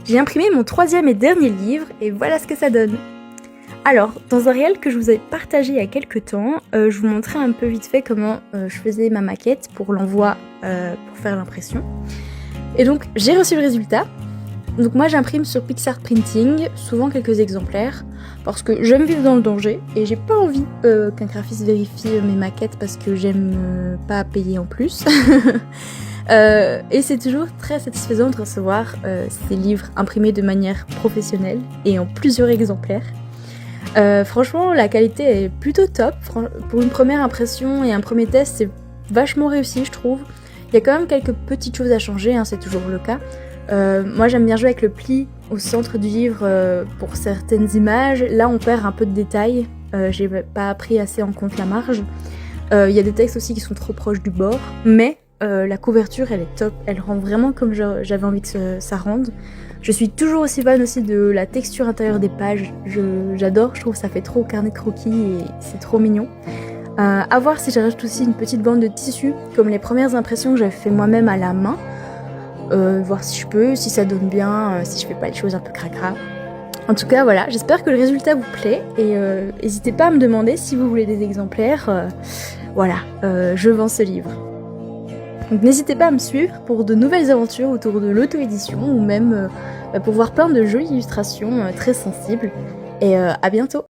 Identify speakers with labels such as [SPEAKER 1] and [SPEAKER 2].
[SPEAKER 1] J'ai imprimé mon troisième et dernier livre et voilà ce que ça donne. Alors, dans un réel que je vous avais partagé il y a quelques temps, je vous montrais un peu vite fait comment je faisais ma maquette pour l'envoi pour faire l'impression. Et donc, j'ai reçu le résultat. Donc moi j'imprime sur Pixartprinting, souvent quelques exemplaires, parce que j'aime vivre dans le danger et j'ai pas envie qu'un graphiste vérifie mes maquettes parce que j'aime pas payer en plus. Et c'est toujours très satisfaisant de recevoir ces livres imprimés de manière professionnelle et en plusieurs exemplaires. Franchement, la qualité est plutôt top. Pour une première impression et un premier test, c'est vachement réussi, je trouve. Il y a quand même quelques petites choses à changer, hein, c'est toujours le cas. Moi, j'aime bien jouer avec le pli au centre du livre pour certaines images. Là, on perd un peu de détails. J'ai pas pris assez en compte la marge. Il y a des textes aussi qui sont trop proches du bord, mais la couverture, elle est top. Elle rend vraiment comme j'avais envie que ça rende. Je suis toujours aussi fan aussi de la texture intérieure des pages. J'adore, je trouve que ça fait trop carnet de croquis et c'est trop mignon. À voir si je rajoute aussi une petite bande de tissu, comme les premières impressions que j'avais fait moi-même à la main. Voir si je peux, si ça donne bien, si je fais pas les choses un peu cracra. En tout cas, voilà, j'espère que le résultat vous plaît et n'hésitez pas à me demander si vous voulez des exemplaires. Voilà, je vends ce livre. Donc n'hésitez pas à me suivre pour de nouvelles aventures autour de l'auto-édition ou même pour voir plein de jolies illustrations très sensibles. Et à bientôt!